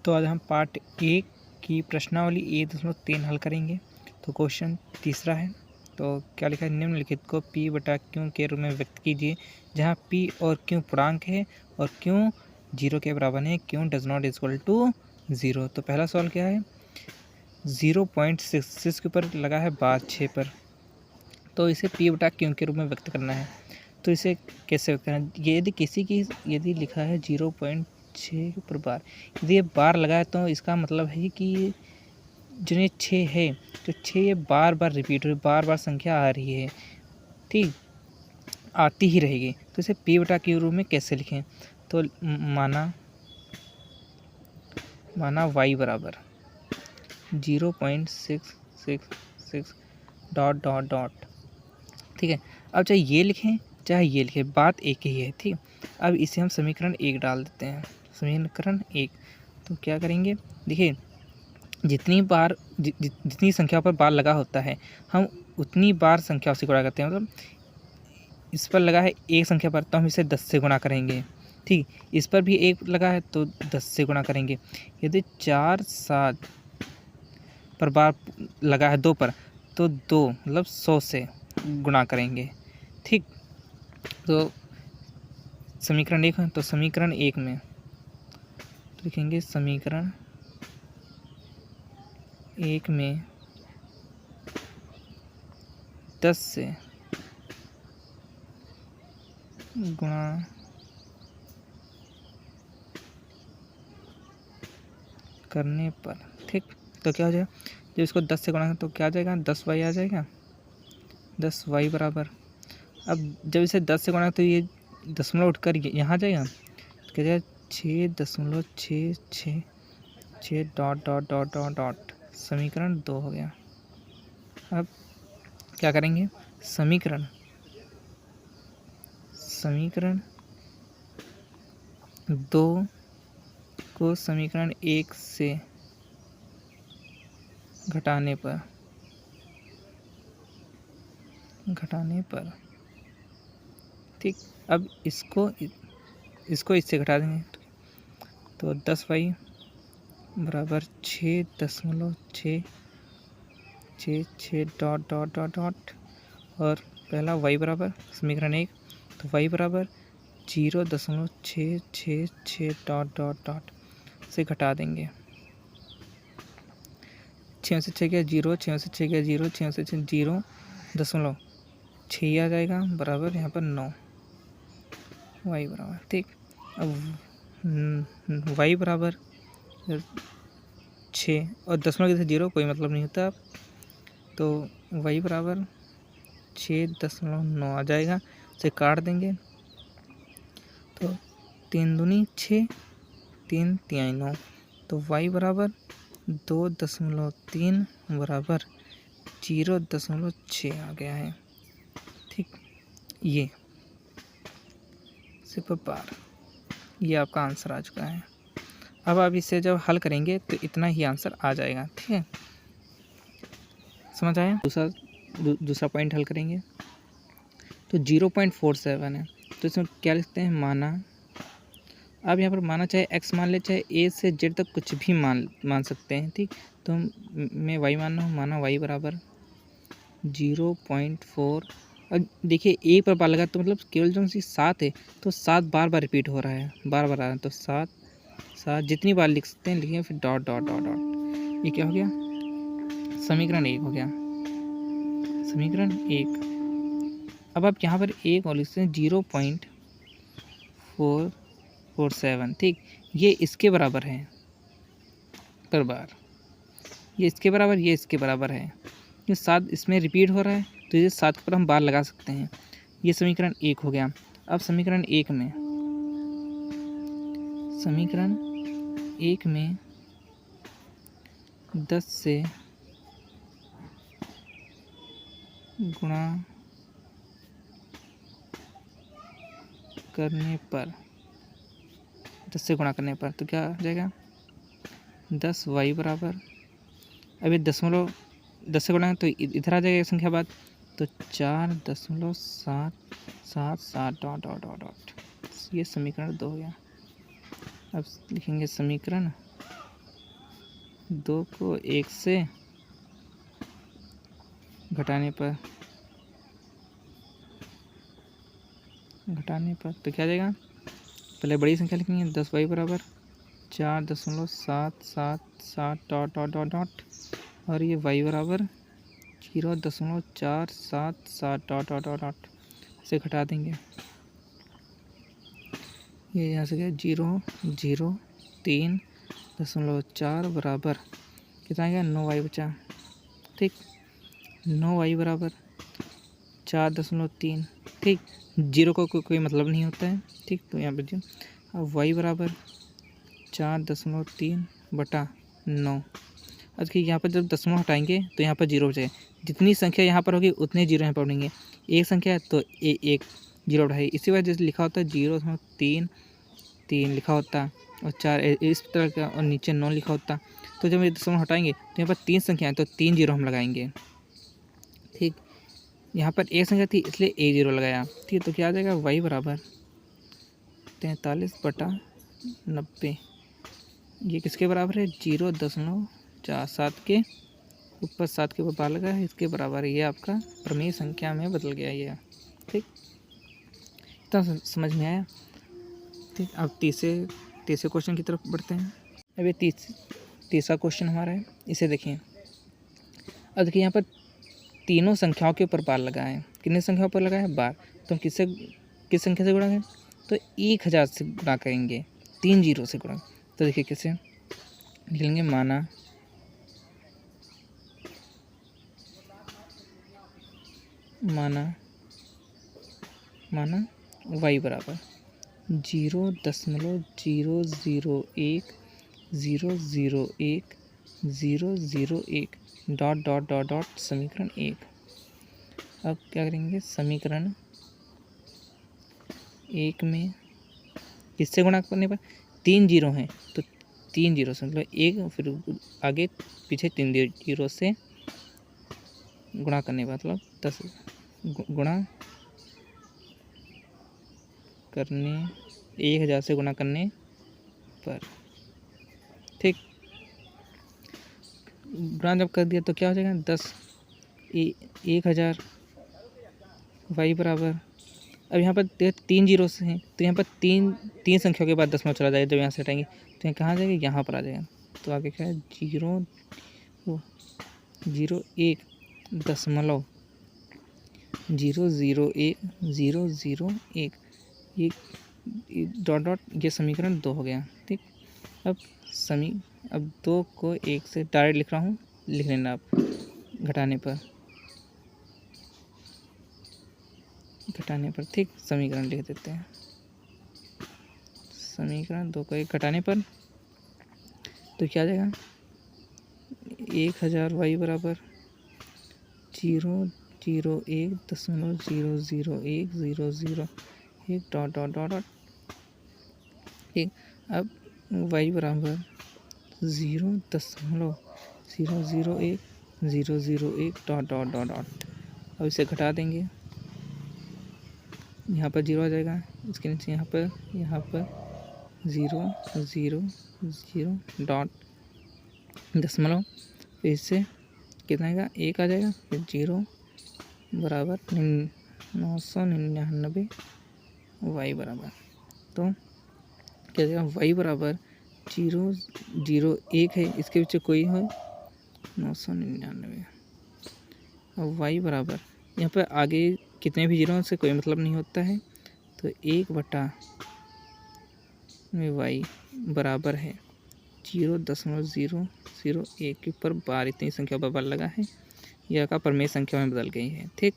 तो आज हम पार्ट 1 की प्रश्नावली 1.3 हल करेंगे। तो क्वेश्चन तीसरा है। तो क्या लिखा है, निम्नलिखित को P बटा Q के रूप में व्यक्त कीजिए, जहाँ P और Q पूर्णांक है और Q 0 के बराबर है। Q does not equal to 0। तो पहला सवाल क्या है, 0.66 के ऊपर लगा है बार 6 पर, तो इसे P बटा Q के रूप में व्यक्त करना है। तो इसे कैसे व्यक्त करना है, यदि किसी की यदि लिखा है 0.6 के ऊपर बार, यदि ये बार लगा है तो इसका मतलब है कि जो ये 6 है, तो 6 ये बार बार रिपीट हो रही, बार बार संख्या आ रही है, ठीक, आती ही रहेगी। तो इसे P बटा Q रूप में कैसे लिखें, तो माना y बराबर 0.666 डॉट डॉट डॉट, ठीक है। अब चाहे ये लिखें चाहे ये लिखें, बात एक ही है, ठीक। अब इसे हम समीकरण 1 डाल देते हैं, समीकरण 1। तो क्या करेंगे, देखिए जितनी संख्या पर बार लगा होता है, हम उतनी बार संख्या से गुणा करते हैं। मतलब इस पर लगा है एक संख्या पर, तो हम इसे 10 से गुणा करेंगे, ठीक। इस पर भी एक लगा है तो 10 से गुणा करेंगे। यदि 4 7 पर बार लगा है 2 पर, तो 2 मतलब 100 से गुणा करेंगे, ठीक। तो समीकरण 1 है, तो समीकरण 1 में लिखेंगे समीकरण 1 में 10 से गुणा करने पर, ठीक। तो क्या हो जाएगा, जब इसको 10 से गुणा तो क्या आ जाएगा, 10y आ जाएगा, 10y बराबर। अब जब इसे 10 से गुणा तो ये दशमलव उठकर यहाँ आ जाएगा, तो क्या जाएगा 6.666 dot dot dot dot dot, समीकरण 2 हो गया। अब क्या करेंगे, समीकरण 2 को समीकरण 1 से घटाने पर, ठीक। अब इसको इससे घटा देंगे, तो 10y बराबर 6.666 डॉट डॉट डॉट डॉट, और पहला y बराबर समीकरण 1, तो y बराबर 0.666 डॉट डॉट डॉट से घटा देंगे। 6 से 6 गया 0, 6 से 6 गया 0, 6 से 6 0.6 आ जाएगा, बराबर यहाँ पर 9 y बराबर, ठीक। अब y बराबर 6 और दशमलव के 0 कोई मतलब नहीं होता, तो y बराबर 6.9 आ जाएगा, उसे काट देंगे, तो 3 दूनी 6, 3 तिहाई 9, तो y बराबर 2.3 बराबर 0.6 आ गया है, ठीक। ये सिर्फ बार, ये आपका आंसर आ चुका है। अब आप इसे जब हल करेंगे तो इतना ही आंसर आ जाएगा, ठीक है, समझ आया। दूसरा पॉइंट हल करेंगे, तो 0.47 है, तो इसमें क्या लिखते हैं, माना। अब यहाँ पर माना चाहे x मान ले, चाहे a से z तक कुछ भी मान सकते हैं, ठीक। तो मैं y मान रहा हूँ, माना y बराबर 0.4। अब देखिए a पर बार लगा तो मतलब केवल जो सी 7 है, तो 7 बार बार रिपीट हो रहा है, बार बार आ रहा है, तो 7 जितनी बार लिख सकते हैं लिखिए, फिर डॉट डॉट डॉट डॉट। ये क्या हो गया, समीकरण 1 हो गया, समीकरण 1। अब आप यहाँ पर एक और लिखते हैं 0.447, ठीक। ये इसके बराबर है पर बार, ये इसके बराबर, ये इसके बराबर है, ये 7 इसमें रिपीट हो रहा है, तो ये 7 पर हम बार लगा सकते हैं। ये समीकरण 1 हो गया। अब समीकरण 1 में 10 से गुणा करने पर, 10 से गुणा करने पर, तो क्या आ जाएगा, 10y बराबर, अभी दशमलव 10 से गुणा तो इधर आ जाएगा संख्या बाद, तो 4.777 डॉट डॉट डॉट डॉट। ये समीकरण 2 हो गया। अब लिखेंगे समीकरण 2 को 1 से घटाने पर तो क्या आ जाएगा, पहले बड़ी संख्या लिखनी है 10y बराबर 4.777 डॉट डॉट डॉट डॉट और ये y बराबर 0.477 डॉट डॉट डॉट डॉट से घटा देंगे। ये यहाँ से गया 0.003.4 बराबर कितना आ गया 9y बचा। ठीक, 9y बराबर 4.3। ठीक, जीरो को कोई मतलब नहीं होता है। ठीक, तो यहाँ पर अब y बराबर 4.3/9। अब देखिए यहाँ पर जब दशमलव हटाएंगे तो यहाँ पर जीरो बचेगा। जितनी संख्या यहाँ पर होगी उतने जीरो यहाँ पर पड़ेंगे। एक संख्या है तो एक जीरो उठाइए। इसी वजह से लिखा होता है 0.3 लिखा होता और 4 इस तरह का और नीचे 9 लिखा होता। तो जब ये दशमलव हटाएंगे तो यहाँ पर 3 संख्या है तो 3 जीरो हम लगाएंगे। ठीक, यहाँ पर एक संख्या थी इसलिए एक जीरो लगाया। ठीक, तो क्या आ जाएगा y बराबर 43/90। ये किसके बराबर है 0.47 के ऊपर 7 के ऊपर बार लगा है, इसके बराबर है। ये आपका प्रमेय संख्या में बदल गया ये। ठीक, इतना समझ में आया। ठीक, अब तीसरे क्वेश्चन की तरफ बढ़ते हैं। अब ये तीसरा क्वेश्चन हमारा है, इसे देखिए। अब देखिए यहाँ पर तीनों संख्याओं के ऊपर बार लगा है। कितनी संख्याओं पर लगा है बार, तो हम किस संख्या से गुणा करें, तो 1000 से गुणा करेंगे, 3 जीरो से गुणा। तो देखिए कैसे लिख लेंगे, माना y बराबर 0.001001 डॉट डॉट डॉट डॉट समीकरण 1। अब क्या करेंगे, समीकरण 1 में किससे गुणा करने पर 3 जीरो हैं तो 3 जीरो से मतलब एक, फिर आगे पीछे 3 जीरो से गुणा करने पर मतलब 10 गुणा करने 1000 से गुणा करने पर। ठीक, गुणा जब कर दिया तो क्या हो जाएगा 10,000 y बराबर। अब यहाँ पर 3 जीरो से हैं तो यहाँ पर तीन संख्याओं के बाद दशमलव चला जाएगा। जब यहाँ से हटाएंगे तो यहाँ कहाँ आ जाएगा, यहाँ पर आ जाएगा। तो आगे क्या है 0.001 ये डॉट डॉट ये समीकरण 2 हो गया। ठीक, अब 2 को 1 से डायरेक्ट लिख रहा हूँ, लिख लेना आप घटाने पर। ठीक, समीकरण लिख देते हैं। समीकरण 2 को 1 घटाने पर तो क्या आ जाएगा 1000 y बराबर 0.001001001 डॉट डॉट डॉट डॉट। ठीक, अब y बराबर 0.001001 डॉट डॉट डॉट डॉट। अब इसे घटा देंगे, यहाँ पर जीरो आ जाएगा, इसके नीचे यहाँ पर 0.000 डॉट दशमलव, फिर इससे कितना आएगा 1 आ जाएगा, फिर 0 बराबर 999 y बराबर। तो क्या जाएगा y बराबर 001 है, इसके पीछे कोई हो 999। और y बराबर यहाँ पर आगे कितने भी जीरो से कोई मतलब नहीं होता है, तो 1/y बराबर है 0.001 के ऊपर बार, इतनी संख्या पर बार लगा है। यह का प्रमेय संख्या में बदल गई है। ठीक।